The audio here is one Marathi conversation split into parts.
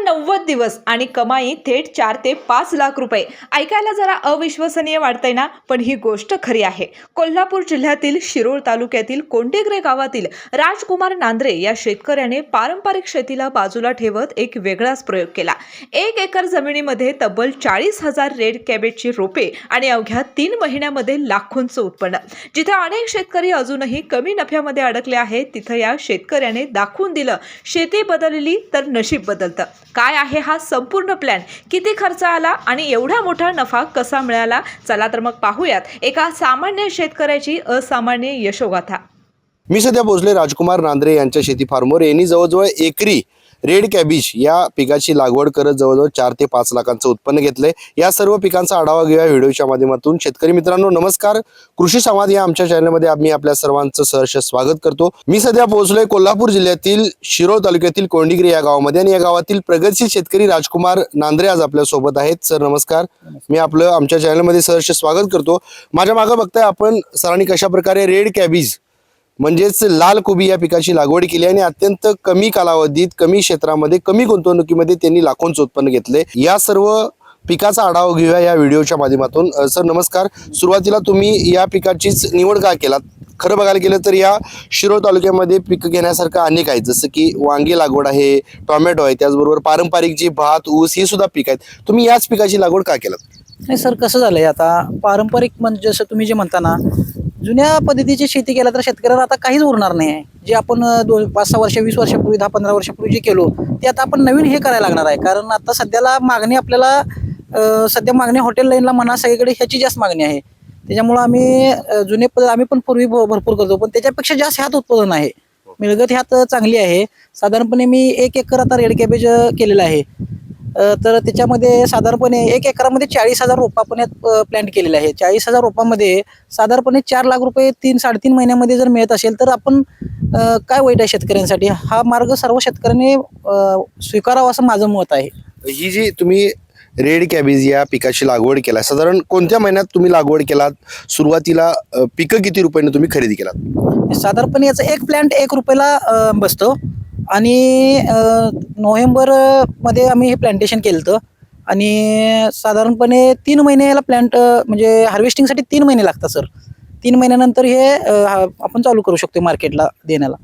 90 दिवस आणि कमाई थेट 4 ते 5 लाख रुपये। ऐकायला जरा अविश्वसनीय वाटतंय ना, पण ही गोष्ट खरी आहे। कोल्हापूर जिल्ह्यातील शिरोळ तालुक्यातील कोंडेग्रे गावातील राजकुमार नांद्रे या शेतकऱ्याने पारंपरिक शेतीला बाजूला ठेवत एक वेगळाच प्रयोग केला। 1 एकर जमिनीमध्ये तब्बल 40,000 रेड कॅबेजची रोपे आणि अवघ्या 3 महिन्यामध्ये लाखोंचं उत्पन्न। जिथे अनेक शेतकरी अजूनही कमी नफ्यामध्ये अडकले आहेत, तिथं या शेतकऱ्याने दाखवून दिलं, शेती बदलली तर नशीब बदलतं। काय आहे हा संपूर्ण प्लॅन, किती खर्च आला आणि एवढा मोठा नफा कसा मिळाला? चला तर मग पाहूयात एका सामान्य शेतकऱ्याची असामान्य यशोगाथा। मी सध्या पोहोचले राजकुमार नांद्रे यांच्या शेती फार्मवर। यांनी जवळजवळ एकरी रेड कॅबेज या पिकाची लागवड करत जवळजवळ 4 ते 5 लाखांचं उत्पन्न घेतले। या सर्व पिकांचा आढावा घेऊया व्हिडिओच्या माध्यमातून। शेतकरी मित्रांनो नमस्कार, कृषी संवाद या आमच्या चॅनलमध्ये आम्ही आपल्या सर्वांचं सहर्ष स्वागत करतो। मी सध्या पोहोचलोय कोल्हापूर जिल्ह्यातील शिरोळ तालुक्यातील कोंडेग्रे या गावामध्ये आणि या गावातील प्रगतशील शेतकरी राजकुमार नांद्रे आज आपल्या सोबत आहेत। सर नमस्कार, मी आपलं आमच्या चॅनलमध्ये सहर्ष स्वागत करतो। माझ्या मागे बघताय आपण सरांनी कशा प्रकारे रेड कॅबेज म्हणजेच लाल कोबी या पिकाची लागवड केली आणि अत्यंत कमी कालावधीत कमी क्षेत्रामध्ये कमी गुंतवणुकीमध्ये त्यांनी लाखोंचं उत्पन्न घेतले। या सर्व पिकाचा आढावा घेऊया या व्हिडिओच्या माध्यमातून। सर नमस्कार, सुरुवातीला तुम्ही या पिकाचीच निवड का केलात? खरं बघायला गेलं तर या शिरोळ तालुक्यामध्ये पीक घेण्यासारखं अनेक आहेत, जसं की वांगी लागवड आहे, टोमॅटो आहे, त्याचबरोबर पारंपरिक जी भात ऊस ही सुद्धा पीक आहेत। तुम्ही याच पिकाची लागवड का केलात? नाही सर, कसं झालंय आता पारंपरिक म्हणजे जसं तुम्ही जे म्हणता ना, जुन्या पद्धतीची शेती केला तर शेतकऱ्याला आता काहीच उरणार नाही आहे। जे आपण 5-6 वर्ष 20 वर्षापूर्वी 10-15 वर्षापूर्वी जे केलो ते आता आपण नवीन हे करायला लागणार आहे। कारण आता सध्याला मागणी आपल्याला सध्या मागणी हॉटेल लाईनला म्हणा सगळीकडे ह्याची जास्त मागणी आहे। त्याच्यामुळे आम्ही आम्ही पण पूर्वी भरपूर करतो, पण त्याच्यापेक्षा जास्त ह्यात उत्पादन आहे, मिळगत ह्यात चांगली आहे। साधारणपणे मी 1 एकर आता रेड कॅबेज केलेलं आहे। तर त्याच्यामध्ये साधारणपणे 1 एकरामध्ये 40,000 रोप आपण यात प्लॅन्ट केलेले आहे। 40,000 रोपांमध्ये साधारणपणे 4 लाख रुपये 3-3.5 महिन्यामध्ये जर मिळत असेल तर आपण काय वाईट आहे शेतकऱ्यांसाठी? हा मार्ग सर्व शेतकऱ्यांनी स्वीकारावा असं माझं मत आहे। ही जी तुम्ही रेड कॅबेज या पिकाची लागवड केला, साधारण कोणत्या महिन्यात तुम्ही लागवड केलात? सुरुवातीला पिकं किती रुपयाने तुम्ही खरेदी केलात? साधारणपणे याचं एक प्लॅन्ट 1 रुपयाला बसतो आणि नोव्हेंबर मध्ये आम्ही हे प्लांटेशन केलं होतं आणि साधारणपणे 3 महिने याला प्लॅन्ट म्हणजे हार्वेस्टिंगसाठी 3 महिने लागतात सर। 3 महिन्यानंतर हे आपण चालू करू शकतो मार्केटला देण्याला।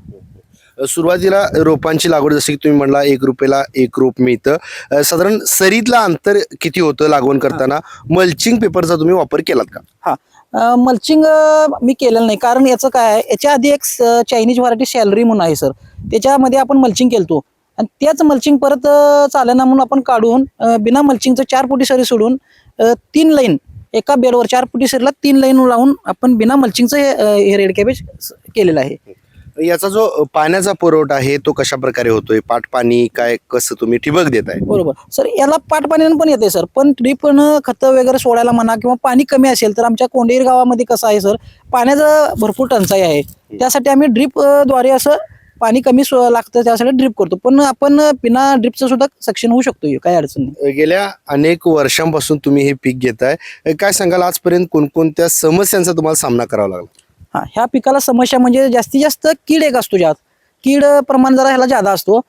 सुरुवातीला रोपांची लागवड जसं की तुम्ही म्हणला 1 रुपयाला 1 रोप मिळतं, साधारण सरीतला अंतर किती होतं लागवड करताना? मल्चिंग पेपरचा तुम्ही वापर केलात का? हा, मल्चिंग मी केलेलं नाही, कारण याचं काय आहे, याच्या आधी एक चायनीज व्हरायटी सॅलरी म्हणून आहे सर, त्याच्यामध्ये आपण मल्चिंग केलतो आणि त्याच मल्चिंग परत चालेना म्हणून आपण काढून बिना मल्चिंगचं 4 फुटी सरी सोडून 3 लाईन एका बेडवर 4 फुटी सरीला 3 लाईन लावून आपण बिना मल्चिंगचं हे रेड कॅबेज केलेलं आहे। याचा जो पाण्याचा पुरवठा आहे तो कशा प्रकारे होतोय? पाट पाणी काय कसं तुम्ही ठिबक देताय? बरोबर सर, याला पाट पाण्यानं पण येते सर, पण ड्रीप खतं वगैरे सोडायला म्हणा किंवा पाणी कमी असेल तर आमच्या कोंडेग्रे गावामध्ये कसं आहे सर, पाण्याचं भरपूर टंचाई आहे। त्यासाठी आम्ही ड्रीप द्वारे असं पाणी कमी लागतं त्यासाठी ड्रीप करतो, पण आपण बिना ड्रीपचं सुद्धा सक्सेस होऊ शकतो, काही अडचण नाही। गेल्या अनेक वर्षांपासून तुम्ही हे पीक घेताय, काय सांगाल आजपर्यंत कोणकोणत्या समस्यांचा तुम्हाला सामना करावा लागला? हा, ह्या पिकाला समस्या म्हणजे जास्तीत जास्त कीड एक असतो, ज्यात कीड प्रमाण जरा ह्याला जादा असतो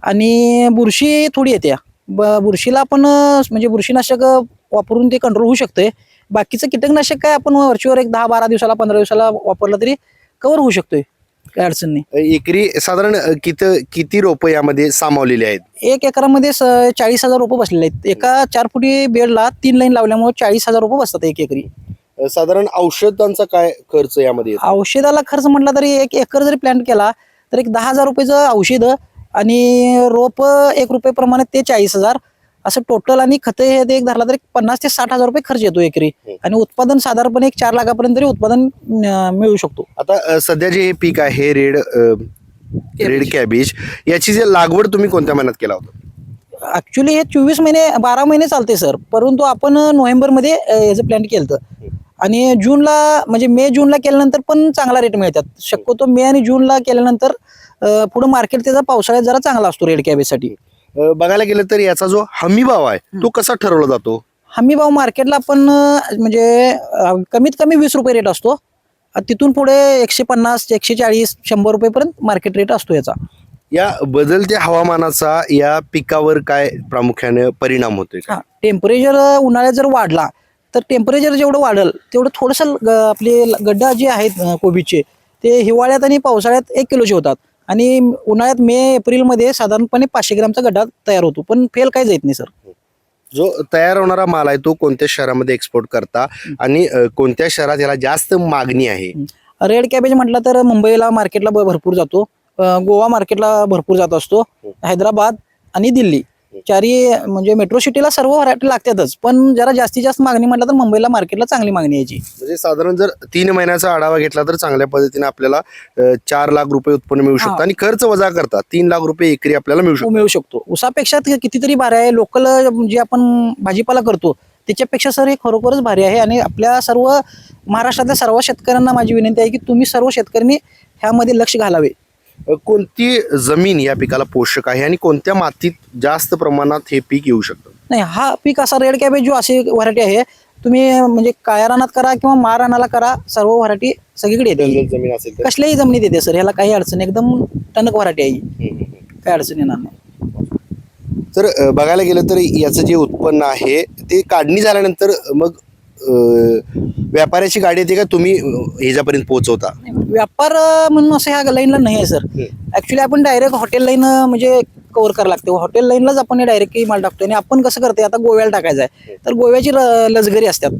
आणि बुरशी थोडी येते। बुरशीला आपण म्हणजे बुरशीनाशक वापरून ते कंट्रोल होऊ शकते। बाकीचं कीटकनाशक काय आपण वरचीवर एक 10-12 दिवसाला 15 दिवसाला वापरलं तरी कव्हर होऊ शकतोय, काही अडचण नाही। एकरी साधारण किती रोप यामध्ये सामावलेले आहेत? 1 एकरामध्ये 40,000 रोपं बसलेले आहेत। एका 4 फुटी बेडला 3 लाईन लावल्यामुळे 40,000 रोपं बसतात 1 एकरी। साधारण औषधांचा काय खर्च यामध्ये? औषधाला खर्च म्हटला तरी 1 एकर जरी प्लॅन्ट केला तर एक 10,000 रुपयाचं औषध आणि रोप 1 रुपये प्रमाणे ते 40,000 असं टोटल, आणि खतं हे एक धरला तर 50,000 ते 60,000 रुपये खर्च येतो एकरी आणि उत्पादन साधारणपणे 4 लाखापर्यंत तरी उत्पादन मिळू शकतो। आता सध्या जे हे पीक आहे रेड कॅबेज, याची जे लागवड तुम्ही कोणत्या महिन्यात केला होता? ऍक्च्युली हे 24 महिने 12 महिने चालते सर, परंतु आपण नोव्हेंबरमध्ये याचं प्लॅन्ट केलं होतं आणि जूनला म्हणजे मे जूनला केल्यानंतर पण चांगला रेट मिळतात। शक्यतो मे आणि जूनला केल्यानंतर पुढे मार्केट त्याचा पावसाळ्यात जरा चांगला असतो रेड कॅबेजसाठी। बघायला गेलं तर याचा जो हमी भाव आहे तो कसा ठरवला जातो? हमी भाव मार्केटला आपण म्हणजे कमीत कमी 20 रुपये रेट असतो, तिथून पुढे 150, 140, 100 रुपयेपर्यंत मार्केट रेट असतो याचा। या बदलत्या हवामानाचा या पिकावर काय प्रामुख्याने परिणाम होतोय का? हा टेम्परेचर उन्हाळ्यात जर वाढला तर टेम्परेचर जेवढं वाढल तेवढं थोडंसं आपले गड्डा जे आहेत कोबीचे ते हिवाळ्यात आणि पावसाळ्यात 1 किलोचे होतात आणि उन्हाळ्यात मे एप्रिलमध्ये साधारणपणे 500 ग्रामचा गड्डा तयार होतो, पण फेल काही जात नाही सर. जो तयार होणारा माल आहे तो कोणत्या शहरामध्ये एक्सपोर्ट करता आणि कोणत्या शहरात याला जास्त मागणी आहे? रेड कॅबेज म्हटलं तर मुंबईला मार्केटला भरपूर जातो, गोवा मार्केटला भरपूर जात असतो, हैदराबाद आणि दिल्ली चारी म्हणजे मेट्रो सिटीला सर्व व्हरायटी लागतातच, पण जरा जास्तीत जास्त मागणी म्हटलं तर मुंबईला मार्केटला चांगली मागणी यायची. म्हणजे साधारण जर 3 महिन्याचा आढावा घेतला तर चांगल्या पद्धतीने आपल्याला 4 लाख रुपये उत्पन्न मिळू शकतं आणि खर्च वजा करता 3 लाख रुपये एकरी आपल्याला मिळू शकतो. उसापेक्षा कितीतरी भारी आहे. लोकल जे आपण भाजीपाला करतो त्याच्यापेक्षा सर हे खरोखरच भारी आहे आणि आपल्या सर्व महाराष्ट्रातल्या सर्व शेतकऱ्यांना माझी विनंती आहे की तुम्ही सर्व शेतकऱ्यांनी ह्यामध्ये लक्ष घालावे. कोणती जमीन या पिकाला पोषक आहे आणि कोणत्या मातीत जास्त प्रमाणात हे पीक येऊ शकतं? नाही, हा पीक असा रेड कॅबेज जो अशी व्हरायटी आहे तुम्ही म्हणजे काळ्या रानात करा किंवा मार रानाला करा, सर्व व्हरायटी सगळीकडे येते. दलदल जमीन असेल तर कसल्याही जमिनीत येते सर, ह्याला काही अडचण नाही. एकदम टणक व्हरायटी आहे ही. काही अडचण येणार नाही. तर बघायला गेलं तर याचं जे उत्पन्न आहे ते काढणी झाल्यानंतर मग व्यापाऱ्याची गाडी येते का तुम्ही ह्याच्यापर्यंत पोहोचवता? व्यापार म्हणून असं ह्या लाईनला नाही आहे सर. ऍक्च्युली आपण डायरेक्ट हॉटेल लाईन म्हणजे कव्हर करावं लागते. हॉटेल लाईनलाच आपण डायरेक्ट माल टाकतो आणि आपण कसं करते आता गोव्याला टाकायचं आहे तर गोव्याची लक्झरी असतात,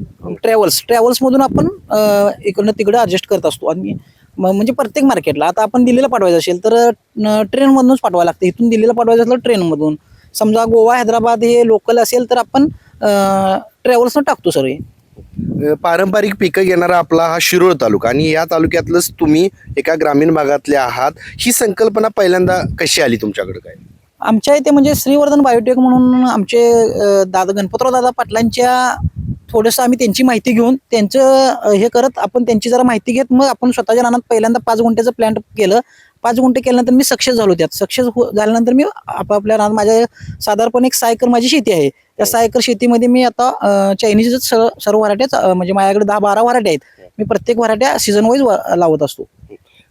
ट्रॅव्हल्समधून आपण इकडनं तिकडं ॲडजस्ट करत असतो आणि म्हणजे प्रत्येक मार्केटला आता आपण दिल्लीला पाठवायचं असेल तर ट्रेनमधूनच पाठवायला लागतं. इथून दिल्लीला पाठवायचं असेल तर ट्रेनमधून. समजा गोवा हैदराबाद हे लोकल असेल तर आपण ट्रॅव्हल्सनं टाकतो सर. हे पारंपरिक पिकं घेणारा आपला हा शिरोळ तालुका आणि या तालुक्यातलंच तुम्ही एका ग्रामीण भागातले आहात. ही संकल्पना पहिल्यांदा कशी आली तुमच्याकडे? काय आमच्या इथे म्हणजे श्रीवर्धन बायोटेक म्हणून आमचे गणपतराव दादा पाटलांच्या थोडंसं आम्ही त्यांची माहिती घेऊन त्यांचं हे करत आपण त्यांची जरा माहिती घेत मग आपण स्वतःच्या रानात पहिल्यांदा 5 गुंठ्याचं प्लॅन केलं. 5 गुंठे केल्यानंतर मी सक्सेस झालो. त्यात सक्सेस झाल्यानंतर मी आपापल्या रानात माझ्या साधारणपणे 6 एकर माझी शेती आहे. त्या 6 एकर शेतीमध्ये मी आता चायनीज सर्व व्हरायट्या म्हणजे माझ्याकडे 10-12 व्हरायट्या आहेत. मी प्रत्येक व्हरायट्या सीझन वाईज लावत असतो.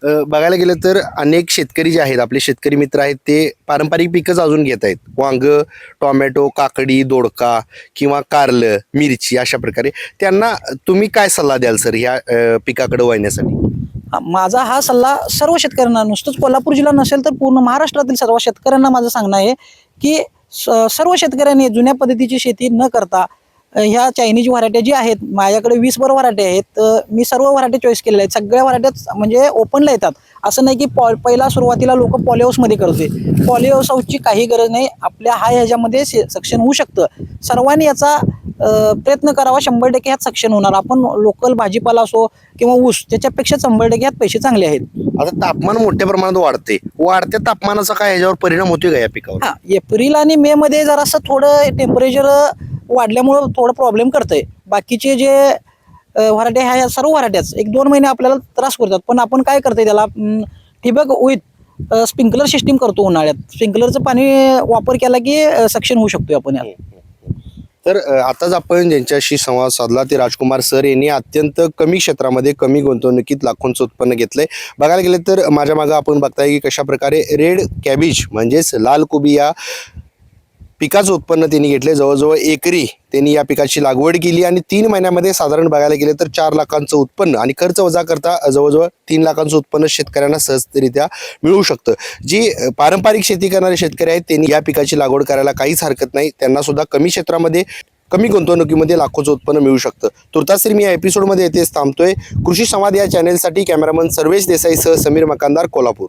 बघायला गेलं तर अनेक शेतकरी जे आहेत आपले शेतकरी मित्र आहेत ते पारंपरिक पिकच अजून घेत आहेत. वांग, टोमॅटो, काकडी, दोडका किंवा कारलं, मिरची अशा प्रकारे. त्यांना तुम्ही काय सल्ला द्याल सर ह्या पिकाकडे वळण्यासाठी? माझा हा सल्ला सर्व शेतकऱ्यांना, नुसतंच कोल्हापूर जिल्हा नसेल तर पूर्ण महाराष्ट्रातील सर्व शेतकऱ्यांना माझं सांगणं आहे की सर्व शेतकऱ्यांनी जुन्या पद्धतीची शेती न करता ह्या चायनीज व्हरायट्या जी आहेत माझ्याकडे 20 व्हरायटी आहेत. मी सर्व व्हरायटी चॉईस केलेल्या आहेत. सगळ्या व्हरायट्याच म्हणजे ओपनला येतात. असं नाही की पहिला सुरुवातीला लोक पॉलीहाऊसमध्ये करते. पॉलीहाऊस हाऊसची काही गरज नाही. आपल्या ह्याच्यामध्ये सक्षम होऊ शकतं. सर्वांनी याचा प्रयत्न करावा. 100% ह्यात सक्षम होणार. आपण लोकल भाजीपाला असो किंवा ऊस त्याच्यापेक्षा 100% ह्यात पैसे चांगले आहेत. आता तापमान मोठ्या प्रमाणात वाढत्या तापमानाचा काय ह्याच्यावर परिणाम होतोय का या पिकावर? हा, एप्रिल आणि मे मध्ये जरासं थोडं टेम्परेचर वाढल्यामुळं थोडं प्रॉब्लेम करतंय. बाकीचे जे व्हरायट्या ह्या सर्व व्हरायट्याच 1-2 महिने आपल्याला त्रास करतात, पण आपण काय करतोय त्याला ठिबक विथ स्प्रिंकलर सिस्टीम करतो. उन्हाळ्यात स्प्रिंकलरचं पाणी वापर केला की सक्षम होऊ शकतोय आपण यात. तर आताच आपण ज्यांच्याशी संवाद साधला ते राजकुमार सर यांनी अत्यंत कमी क्षेत्रामध्ये कमी गुंतवणुकीत लाखोंचं उत्पन्न घेतलंय. बघायला गेलं तर माझ्या मागं आपण बघताय की कशा प्रकारे रेड कॅबेज म्हणजेच लाल कोबी या पिकाचं उत्पन्न त्यांनी घेतले. जवळजवळ एकरी त्यांनी या पिकाची लागवड केली आणि 3 महिन्यामध्ये साधारण बघायला गेले तर 4 लाखांचं उत्पन्न आणि खर्च वजा करता जवळजवळ 3 लाखांचं उत्पन्न शेतकऱ्यांना सहजरित्या मिळू शकतं. जी पारंपरिक शेती करणारे शेतकरी आहेत त्यांनी या पिकाची लागवड करायला काहीच हरकत नाही. त्यांना सुद्धा कमी क्षेत्रामध्ये कमी गुंतवणुकीमध्ये लाखोचं उत्पन्न मिळू शकतं. तुर्तास मी या एपिसोडमध्ये येथेच थांबतोय. कृषी संवाद या चॅनेलसाठी कॅमेरामन सर्वेश देसाईसह समीर मकानदार, कोल्हापूर.